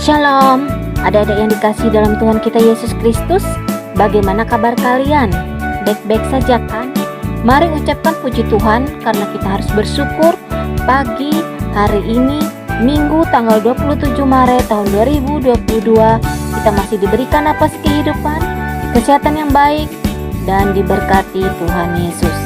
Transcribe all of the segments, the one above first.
Shalom, adik-adik yang dikasihi dalam Tuhan kita Yesus Kristus. Bagaimana kabar kalian? Baik-baik saja kan? Mari ucapkan puji Tuhan karena kita harus bersyukur pagi hari ini Minggu tanggal 27 Maret tahun 2022 kita masih diberikan napas kehidupan, kesehatan yang baik, dan diberkati Tuhan Yesus.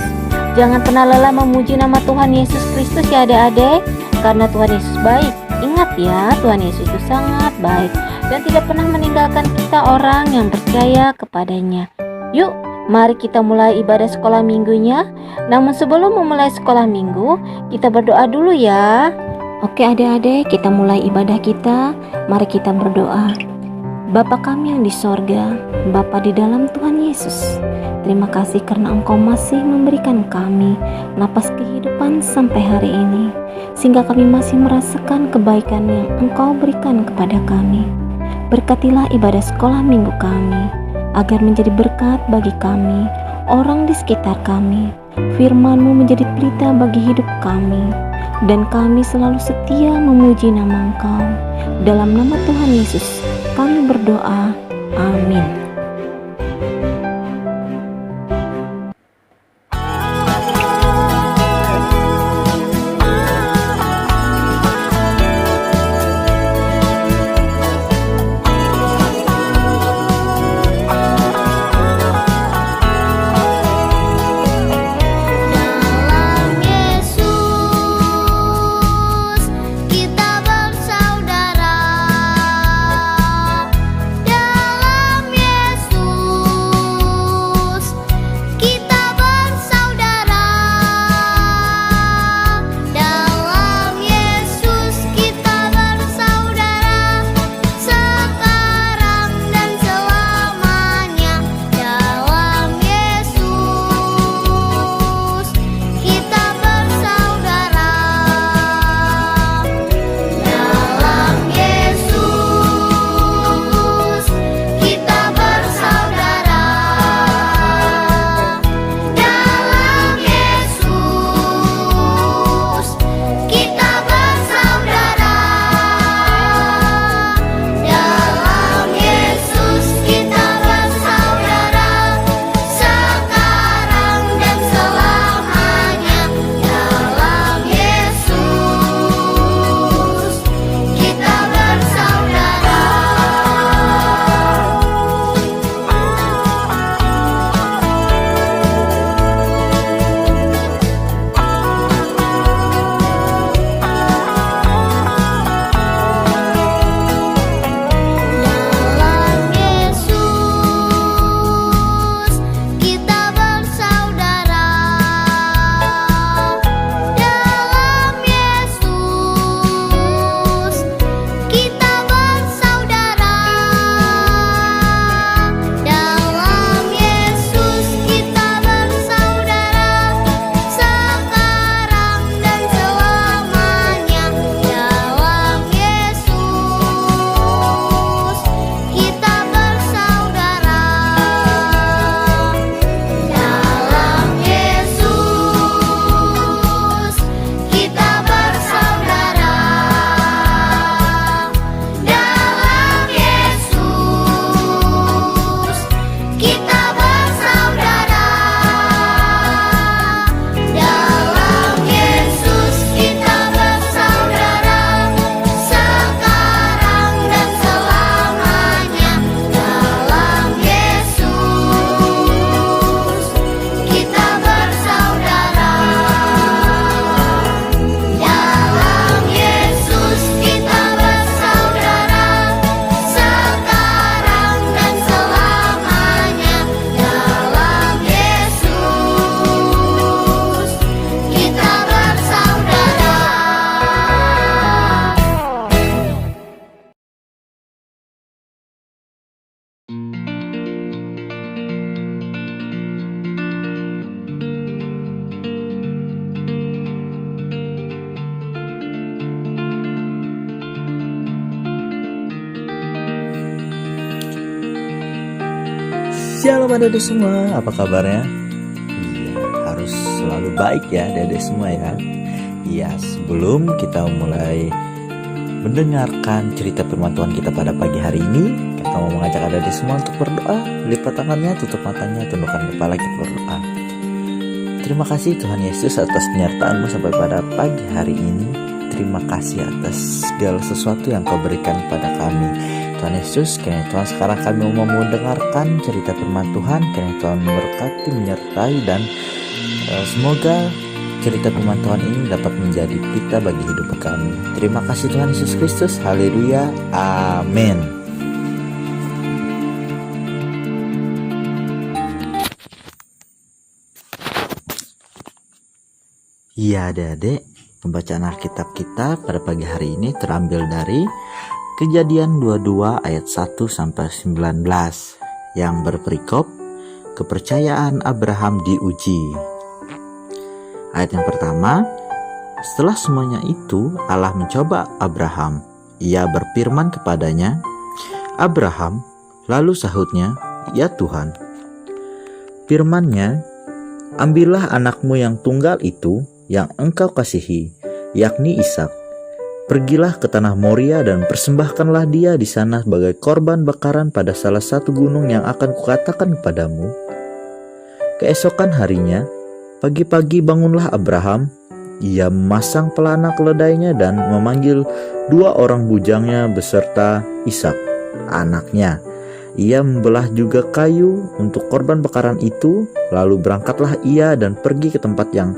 Jangan pernah lelah memuji nama Tuhan Yesus Kristus ya adik-adik, karena Tuhan Yesus baik. Ingat ya, Tuhan Yesus itu sangat baik dan tidak pernah meninggalkan kita orang yang percaya kepadanya. Yuk, mari kita mulai ibadah sekolah minggunya. Namun sebelum memulai sekolah minggu, kita berdoa dulu ya. Oke adik-adik, kita mulai ibadah kita. Mari kita berdoa. Bapa kami yang di sorga, Bapa di dalam Tuhan Yesus, terima kasih karena Engkau masih memberikan kami napas kehidupan sampai hari ini, sehingga kami masih merasakan kebaikan yang Engkau berikan kepada kami. Berkatilah ibadah sekolah minggu kami, agar menjadi berkat bagi kami, orang di sekitar kami. Firman-Mu menjadi pelita bagi hidup kami, dan kami selalu setia memuji nama Engkau. Dalam nama Tuhan Yesus kami berdoa, amin. Dalam Shalom adik-adik semua, apa kabarnya? Iya, harus selalu baik ya adik-adik semua ya. Iya, sebelum kita mulai mendengarkan cerita firman Tuhan kita pada pagi hari ini, kita mau mengajak adik-adik semua untuk berdoa. Lipat tangannya, tutup matanya, tundukkan kepala, kita berdoa. Terima kasih Tuhan Yesus atas penyertaan-Mu sampai pada pagi hari ini. Terima kasih atas segala sesuatu yang Kau berikan pada kami. Tuhan Yesus, kiranya Tuhan sekarang kami mau mendengarkan cerita firman Tuhan. Kiranya Tuhan memberkati, menyertai, dan semoga cerita firman Tuhan ini dapat menjadi pita bagi hidup kami. Terima kasih Tuhan Yesus Kristus. Haleluya. Amin. Iya adik-adik, pembacaan Alkitab kita pada pagi hari ini terambil dari Kejadian 22 ayat 1 sampai 19 yang berperikop kepercayaan Abraham diuji. Ayat yang pertama, setelah semuanya itu Allah mencoba Abraham. Ia berfirman kepadanya, "Abraham," lalu sahutnya, "Ya Tuhan." Firman-Nya, "Ambillah anakmu yang tunggal itu yang engkau kasihi, yakni Ishak. Pergilah ke tanah Moria dan persembahkanlah dia di sana sebagai korban bakaran pada salah satu gunung yang akan kukatakan kepadamu." Keesokan harinya, pagi-pagi bangunlah Abraham. Ia memasang pelana keledainya dan memanggil 2 orang bujangnya beserta Ishak, anaknya. Ia membelah juga kayu untuk korban bakaran itu, lalu berangkatlah ia dan pergi ke tempat yang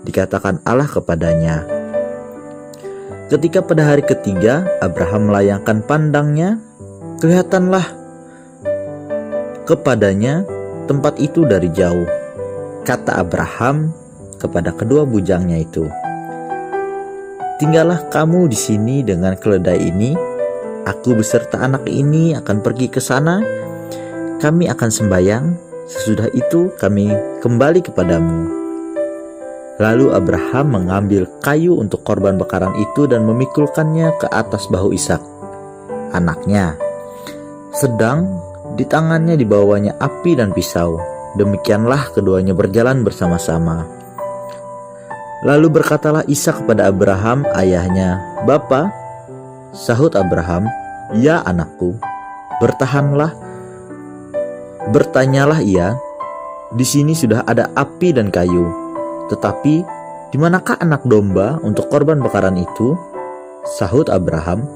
dikatakan Allah kepadanya. Ketika pada hari ketiga Abraham melayangkan pandangnya, kelihatanlah kepadanya tempat itu dari jauh. Kata Abraham kepada kedua bujangnya itu, "Tinggallah kamu di sini dengan keledai ini. Aku beserta anak ini akan pergi ke sana. Kami akan sembahyang. Sesudah itu kami kembali kepadamu." Lalu Abraham mengambil kayu untuk korban bakaran itu dan memikulkannya ke atas bahu Ishak, anaknya. Sedang di tangannya dibawanya api dan pisau. Demikianlah keduanya berjalan bersama-sama. Lalu berkatalah Ishak kepada Abraham ayahnya, "Bapa." Sahut Abraham, "Ya anakku." Bertanyalah ia, "Di sini sudah ada api dan kayu. Tetapi di manakah anak domba untuk korban bakaran itu?" Sahut Abraham,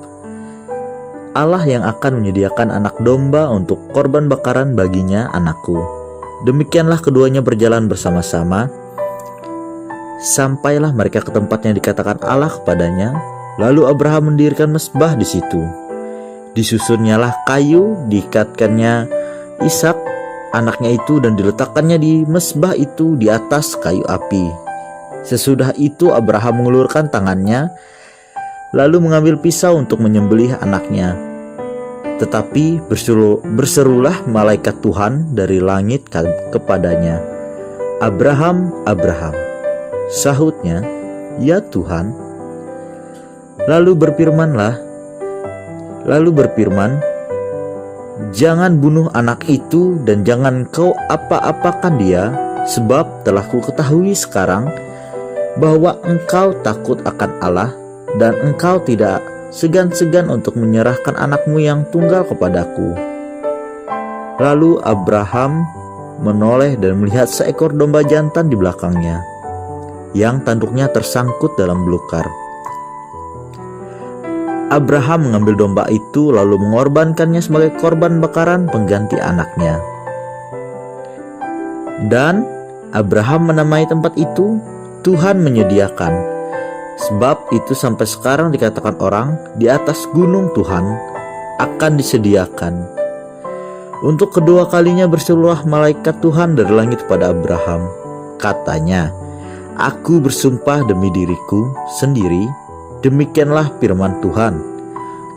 "Allah yang akan menyediakan anak domba untuk korban bakaran baginya, anakku." Demikianlah keduanya berjalan bersama-sama. Sampailah mereka ke tempat yang dikatakan Allah kepadanya. Lalu Abraham mendirikan mezbah di situ. Disusunnyalah kayu, diikatkannya Ishak, anaknya itu, dan diletakkannya di mezbah itu di atas kayu api. Sesudah itu Abraham mengulurkan tangannya, lalu mengambil pisau untuk menyembelih anaknya. Tetapi berserulah malaikat Tuhan dari langit kepadanya, "Abraham, Abraham." Sahutnya, "Ya Tuhan." Lalu berfirman, "Jangan bunuh anak itu dan jangan kau apa-apakan dia, sebab telah kuketahui sekarang bahwa engkau takut akan Allah dan engkau tidak segan-segan untuk menyerahkan anakmu yang tunggal kepadaku." Lalu Abraham menoleh dan melihat seekor domba jantan di belakangnya, yang tanduknya tersangkut dalam belukar. Abraham mengambil domba itu lalu mengorbankannya sebagai korban bakaran pengganti anaknya. Dan Abraham menamai tempat itu Tuhan menyediakan. Sebab itu sampai sekarang dikatakan orang, di atas gunung Tuhan akan disediakan. Untuk kedua kalinya berserulah malaikat Tuhan dari langit kepada Abraham. Katanya, "Aku bersumpah demi diriku sendiri, demikianlah firman Tuhan,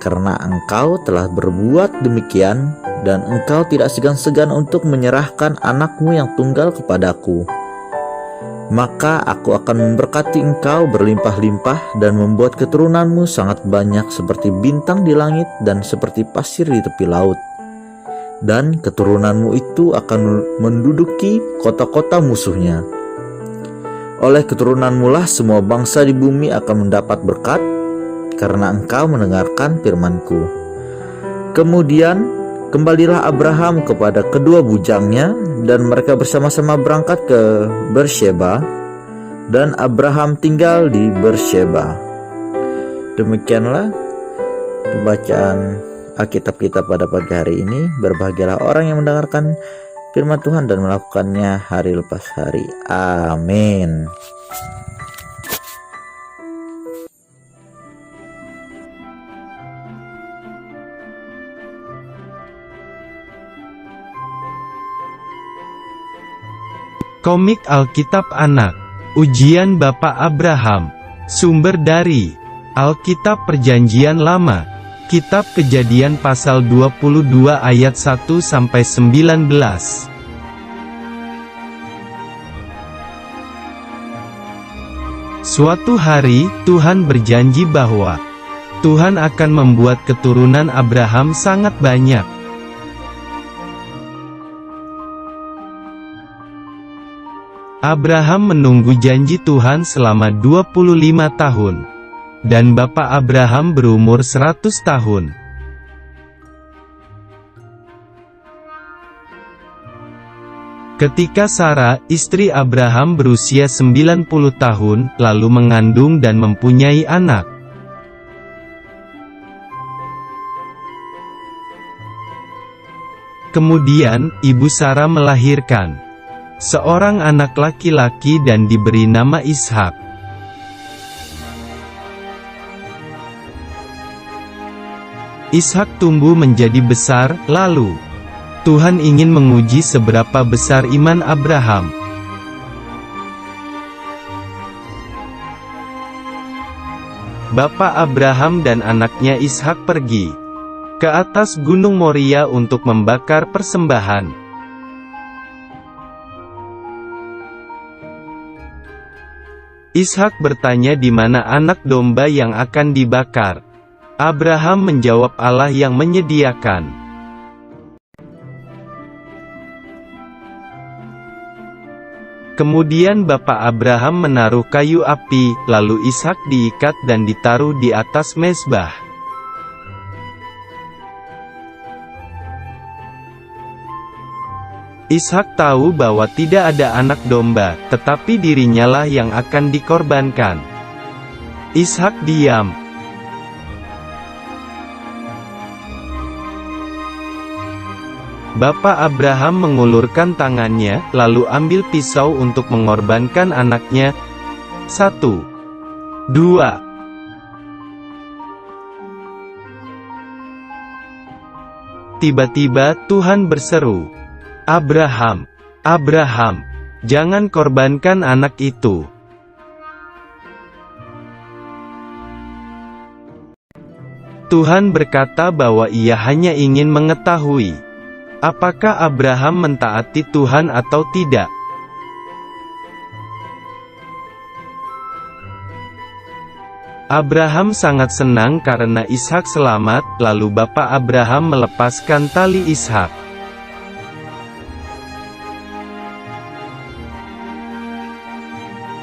karena engkau telah berbuat demikian dan engkau tidak segan-segan untuk menyerahkan anakmu yang tunggal kepadaku, maka aku akan memberkati engkau berlimpah-limpah dan membuat keturunanmu sangat banyak seperti bintang di langit dan seperti pasir di tepi laut. dan keturunanmu itu akan menduduki kota-kota musuhnya. Oleh keturunanmu lah semua bangsa di bumi akan mendapat berkat, karena engkau mendengarkan firman-Ku. Kemudian kembalilah Abraham kepada kedua bujangnya, dan mereka bersama-sama berangkat ke Beersheba, dan Abraham tinggal di Beersheba. Demikianlah pembacaan Alkitab kita pada pagi hari ini. Berbahagialah orang yang mendengarkan firman Tuhan dan melakukannya hari lepas hari. Amin. Komik Alkitab Anak. Ujian Bapak Abraham. Sumber dari Alkitab Perjanjian Lama. Kitab Kejadian pasal 22 ayat 1-19. Suatu hari, Tuhan berjanji bahwa Tuhan akan membuat keturunan Abraham sangat banyak. Abraham menunggu janji Tuhan selama 25 tahun. Dan Bapak Abraham berumur 100 tahun. Ketika Sarah, istri Abraham berusia 90 tahun, lalu mengandung dan mempunyai anak. Kemudian, ibu Sarah melahirkan seorang anak laki-laki dan diberi nama Ishak. Ishak tumbuh menjadi besar, lalu Tuhan ingin menguji seberapa besar iman Abraham. Bapak Abraham dan anaknya Ishak pergi ke atas Gunung Moria untuk membakar persembahan. Ishak bertanya di mana anak domba yang akan dibakar. Abraham menjawab, Allah yang menyediakan. Kemudian Bapak Abraham menaruh kayu api, lalu Ishak diikat dan ditaruh di atas mezbah. Ishak tahu bahwa tidak ada anak domba, tetapi dirinyalah yang akan dikorbankan. Ishak diam. Bapak Abraham mengulurkan tangannya, lalu ambil pisau untuk mengorbankan anaknya. 1, 2. Tiba-tiba Tuhan berseru, Abraham, Abraham, jangan korbankan anak itu. Tuhan berkata bahwa Ia hanya ingin mengetahui apakah Abraham mentaati Tuhan atau tidak. Abraham sangat senang karena Ishak selamat, lalu Bapak Abraham melepaskan tali Ishak.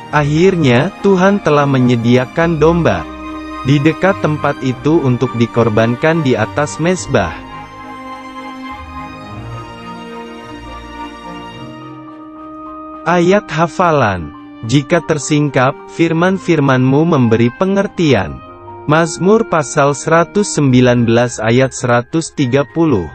Akhirnya, Tuhan telah menyediakan domba di dekat tempat itu untuk dikorbankan di atas mezbah. Ayat hafalan. Jika tersingkap, firman-firman-Mu memberi pengertian. Mazmur pasal 119 ayat 130.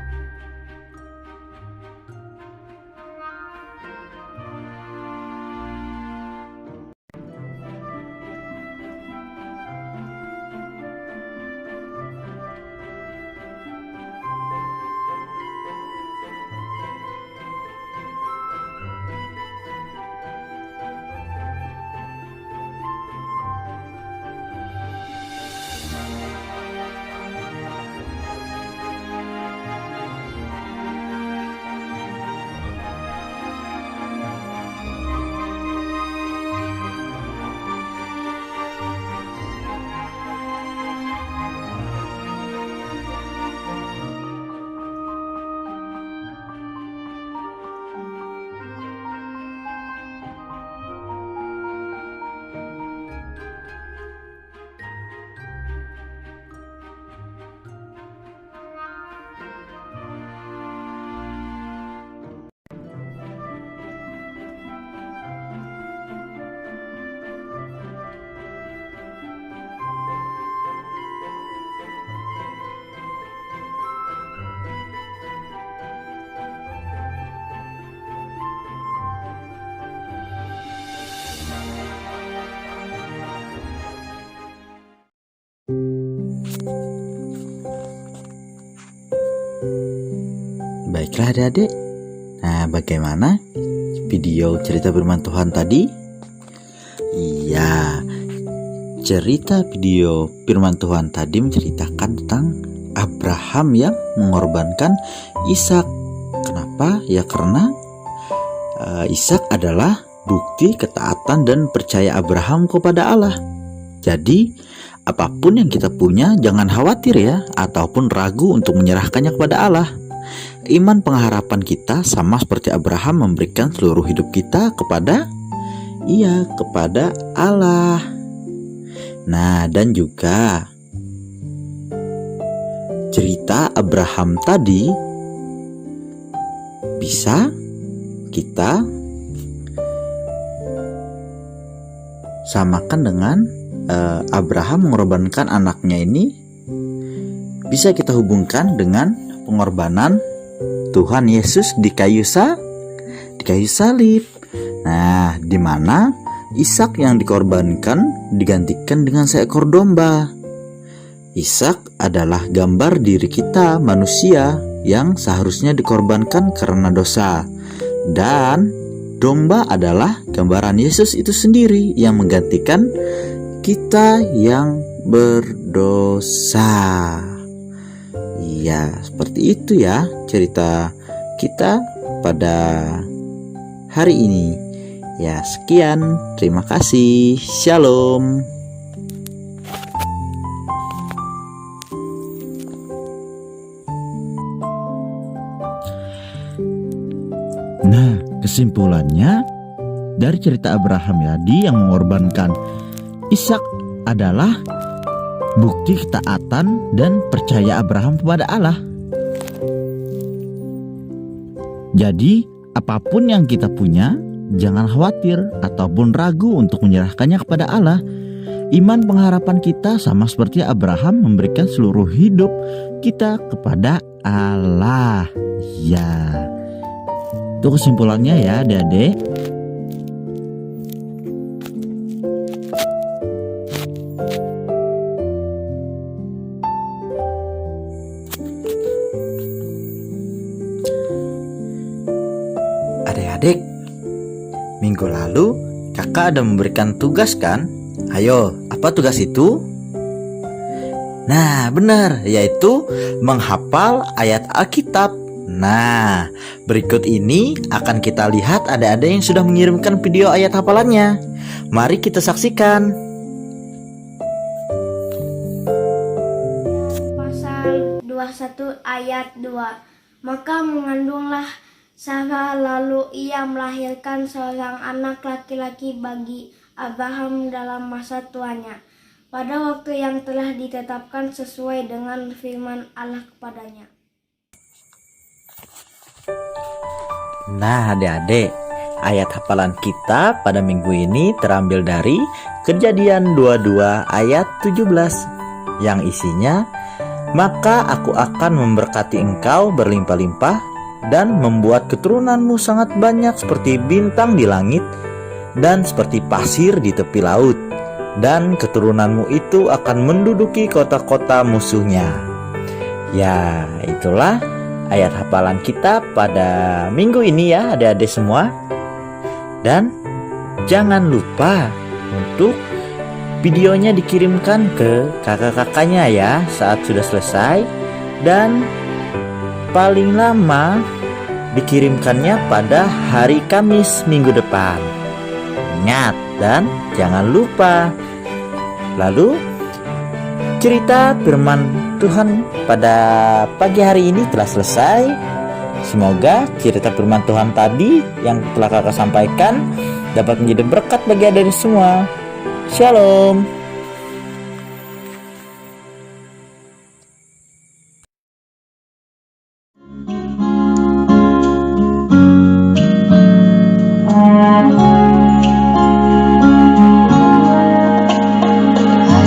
Baiklah adik-adik. Nah, bagaimana video cerita firman Tuhan tadi? Iya, cerita video firman Tuhan tadi menceritakan tentang Abraham yang mengorbankan Ishak. Kenapa? Ya karena Ishak adalah bukti ketaatan dan percaya Abraham kepada Allah. Jadi, apapun yang kita punya jangan khawatir ya, ataupun ragu untuk menyerahkannya kepada Allah. Iman pengharapan kita sama seperti Abraham memberikan seluruh hidup kita kepada Allah. Nah, dan juga cerita Abraham tadi bisa kita samakan dengan Abraham mengorbankan anaknya ini, bisa kita hubungkan dengan pengorbanan Tuhan Yesus di kayu salib. Nah, di mana Ishak yang dikorbankan digantikan dengan seekor domba. Ishak adalah gambar diri kita manusia yang seharusnya dikorbankan karena dosa. Dan domba adalah gambaran Yesus itu sendiri yang menggantikan kita yang berdosa. Iya, seperti itu ya cerita kita pada hari ini. Ya, sekian. Terima kasih. Shalom. Nah, kesimpulannya dari cerita Abraham ya, dia yang mengorbankan Ishak adalah bukti ketaatan dan percaya Abraham kepada Allah. Jadi, apapun yang kita punya, jangan khawatir ataupun ragu untuk menyerahkannya kepada Allah. Iman pengharapan kita sama seperti Abraham memberikan seluruh hidup kita kepada Allah. Ya, itu kesimpulannya ya adik-adik. Adik-adik, minggu lalu kakak ada memberikan tugas kan? Ayo, apa tugas itu? Nah, benar, yaitu menghafal ayat Alkitab. Nah, berikut ini akan kita lihat adik-adik yang sudah mengirimkan video ayat hafalannya. Mari kita saksikan. Pasal 21 ayat 2. Maka mengandunglah Sarah, lalu ia melahirkan seorang anak laki-laki bagi Abraham dalam masa tuanya, pada waktu yang telah ditetapkan sesuai dengan firman Allah kepadanya. Nah, adik-adik, ayat hafalan kita pada minggu ini terambil dari Kejadian 22 ayat 17 yang isinya, maka aku akan memberkati engkau berlimpah-limpah dan membuat keturunanmu sangat banyak seperti bintang di langit dan seperti pasir di tepi laut, dan keturunanmu itu akan menduduki kota-kota musuhnya. Ya, itulah ayat hafalan kita pada minggu ini ya adik-adik semua. Dan jangan lupa untuk videonya dikirimkan ke kakak-kakaknya ya saat sudah selesai, dan paling lama dikirimkannya pada hari Kamis minggu depan. Ingat dan jangan lupa. Lalu cerita firman Tuhan pada pagi hari ini telah selesai. Semoga cerita firman Tuhan tadi yang telah kakak sampaikan dapat menjadi berkat bagi adik semua. Shalom.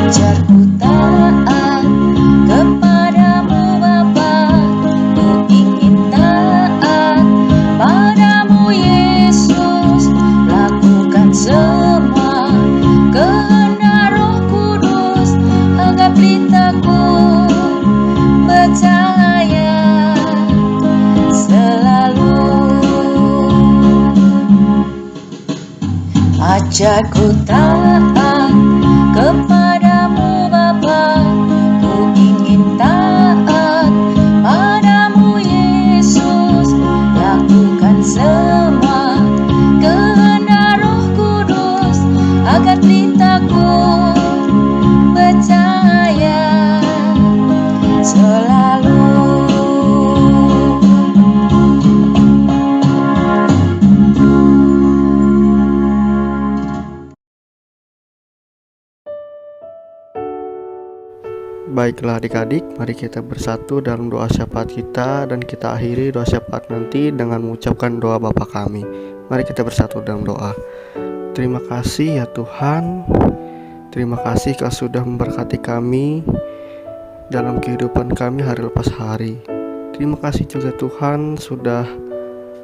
Ajarku taat kepadamu Bapa, ku ingin taat padamu Yesus, lakukan semua kehendak Roh Ajar ku taat kepadamu Bapa, ku ingin taat padamu Yesus. Lakukan semua kehendak Roh Kudus agar pelitaku percaya selalu. Baiklah adik-adik, mari kita bersatu dalam doa syafaat kita, dan kita akhiri doa syafaat nanti dengan mengucapkan doa Bapa kami. Mari kita bersatu dalam doa. Terima kasih ya Tuhan, terima kasih Kau sudah memberkati kami dalam kehidupan kami hari lepas hari. Terima kasih juga Tuhan sudah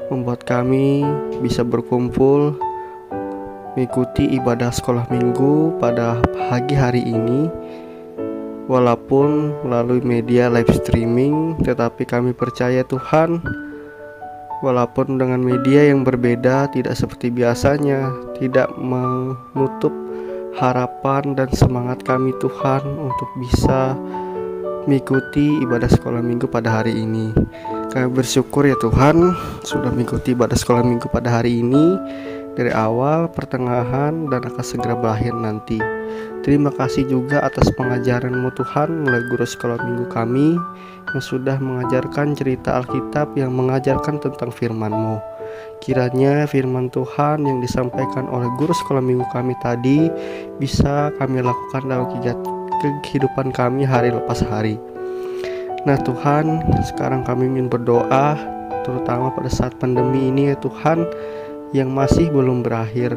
membuat kami bisa berkumpul mengikuti ibadah sekolah minggu pada pagi hari ini. Walaupun melalui media live streaming, tetapi kami percaya Tuhan, walaupun dengan media yang berbeda, tidak seperti biasanya, tidak menutup harapan dan semangat kami Tuhan untuk bisa mengikuti ibadah sekolah minggu pada hari ini. Kami bersyukur ya Tuhan sudah mengikuti ibadah sekolah minggu pada hari ini, dari awal, pertengahan, dan akan segera berakhir nanti. Terima kasih juga atas pengajaran-Mu Tuhan melalui guru sekolah minggu kami yang sudah mengajarkan cerita Alkitab yang mengajarkan tentang firman-Mu. Kiranya firman Tuhan yang disampaikan oleh guru sekolah minggu kami tadi bisa kami lakukan dalam kehidupan kami hari lepas hari. Nah Tuhan, sekarang kami ingin berdoa terutama pada saat pandemi ini ya Tuhan, yang masih belum berakhir.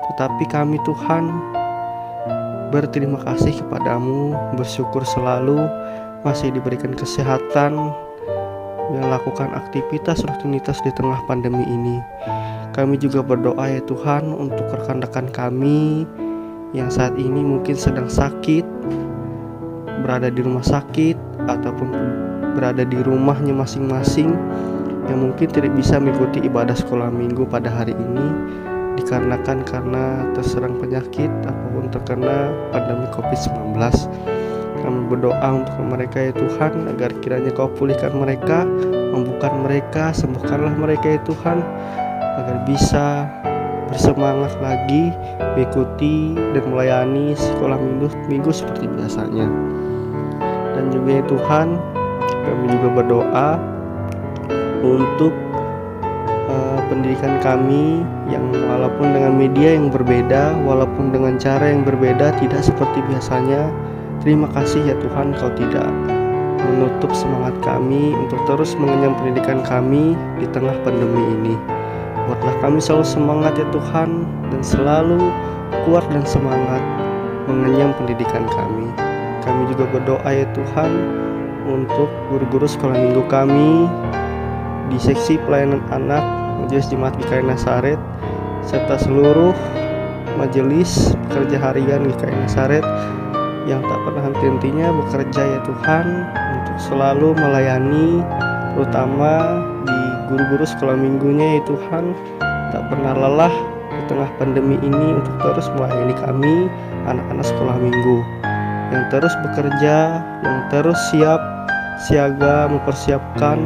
Tetapi kami Tuhan berterima kasih kepadamu, bersyukur selalu masih diberikan kesehatan, melakukan aktivitas rutinitas di tengah pandemi ini. Kami juga berdoa ya Tuhan untuk rekan-rekan kami yang saat ini mungkin sedang sakit, berada di rumah sakit, ataupun berada di rumahnya masing-masing, yang mungkin tidak bisa mengikuti ibadah sekolah minggu pada hari ini dikarenakan karena terserang penyakit ataupun terkena pandemi COVID-19. Kami berdoa untuk mereka ya Tuhan, agar kiranya Kau pulihkan mereka, membukakan mereka, sembuhkanlah mereka ya Tuhan, agar bisa bersemangat lagi mengikuti dan melayani sekolah minggu seperti biasanya. Dan juga ya Tuhan, kami juga berdoa untuk pendidikan kami yang walaupun dengan media yang berbeda, walaupun dengan cara yang berbeda, tidak seperti biasanya. Terima kasih ya Tuhan, Kau tidak menutup semangat kami untuk terus mengenyam pendidikan kami di tengah pandemi ini. Buatlah kami selalu semangat ya Tuhan, dan selalu kuat dan semangat mengenyam pendidikan kami. Kami juga berdoa ya Tuhan untuk guru-guru sekolah minggu kami di seksi pelayanan anak Majelis Jemaat GKI Nazaret, serta seluruh majelis pekerja harian GKI Nazaret yang tak pernah henti-hentinya bekerja ya Tuhan untuk selalu melayani, terutama di guru-guru sekolah minggunya ya Tuhan, tak pernah lelah di tengah pandemi ini untuk terus melayani kami anak-anak sekolah minggu yang terus bekerja, yang terus siaga mempersiapkan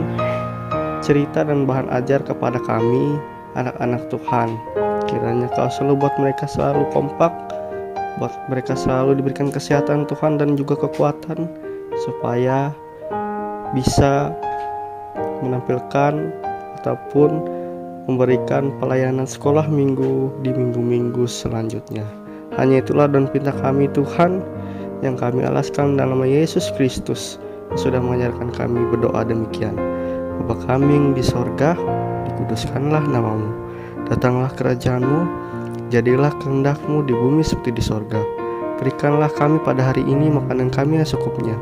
cerita dan bahan ajar kepada kami anak-anak Tuhan. Kiranya Kau selalu buat mereka selalu kompak, buat mereka selalu diberikan kesehatan Tuhan dan juga kekuatan, supaya bisa menampilkan ataupun memberikan pelayanan sekolah minggu di minggu-minggu selanjutnya. Hanya itulah dan pinta kami Tuhan, yang kami alaskan dalam nama Yesus Kristus yang sudah mengajarkan kami berdoa demikian. Bapa kami yang di sorga, dikuduskanlah namamu, datanglah kerajaan-Mu, jadilah kehendak-Mu di bumi seperti di sorga. Berikanlah kami pada hari ini makanan kami yang secukupnya,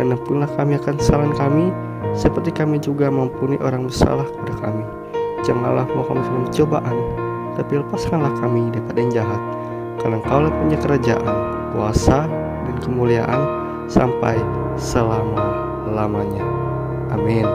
dan ampunilah kami akan kesalahan kami, seperti kami juga mengampuni orang bersalah kepada kami. Janganlah membawa kami dalam pencobaan, tapi lepaskanlah kami daripada yang jahat. Karena Engkaulah punya kerajaan, kuasa, dan kemuliaan sampai selama-lamanya. Amin.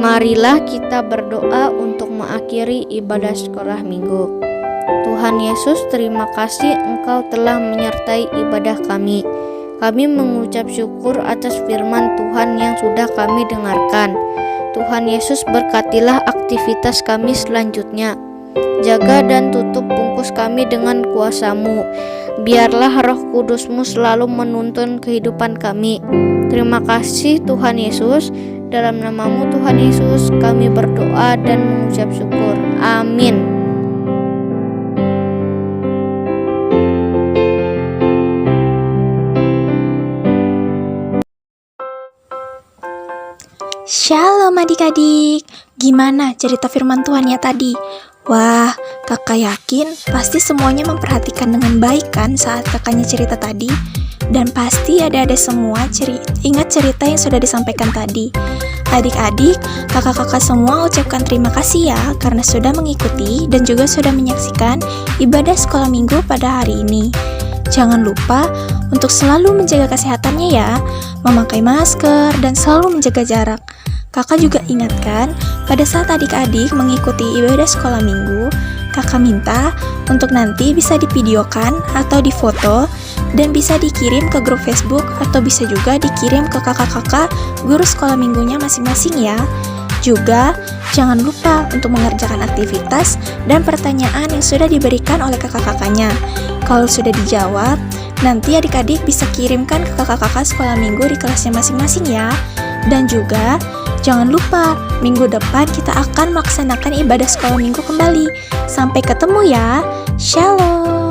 Marilah kita berdoa untuk mengakhiri ibadah sekolah minggu. Tuhan Yesus, terima kasih Engkau telah menyertai ibadah kami. Kami mengucap syukur atas firman Tuhan yang sudah kami dengarkan. Tuhan Yesus, berkatilah aktivitas kami selanjutnya. Jaga dan tutup bungkus kami dengan kuasa-Mu. Biarlah Roh Kudus-Mu selalu menuntun kehidupan kami. Terima kasih Tuhan Yesus. Dalam nama-Mu Tuhan Yesus kami berdoa dan mengucap syukur. Amin. Shalom adik-adik, gimana cerita firman Tuhannya tadi? Wah, kakak yakin pasti semuanya memperhatikan dengan baik kan saat kakaknya cerita tadi? Dan pasti ada semua ingat cerita yang sudah disampaikan tadi. Adik-adik, kakak-kakak semua ucapkan terima kasih ya karena sudah mengikuti dan juga sudah menyaksikan ibadah sekolah minggu pada hari ini. Jangan lupa untuk selalu menjaga kesehatannya ya, memakai masker dan selalu menjaga jarak. Kakak juga ingatkan, pada saat adik-adik mengikuti ibadah sekolah minggu, kakak minta untuk nanti bisa divideokan atau difoto dan bisa dikirim ke grup Facebook atau bisa juga dikirim ke kakak-kakak guru sekolah minggunya masing-masing ya. Juga jangan lupa untuk mengerjakan aktivitas dan pertanyaan yang sudah diberikan oleh kakak-kakaknya. Kalau sudah dijawab, nanti adik-adik bisa kirimkan ke kakak-kakak sekolah minggu di kelasnya masing-masing ya. Dan juga jangan lupa, minggu depan kita akan melaksanakan ibadah sekolah minggu kembali. Sampai ketemu ya. Shalom.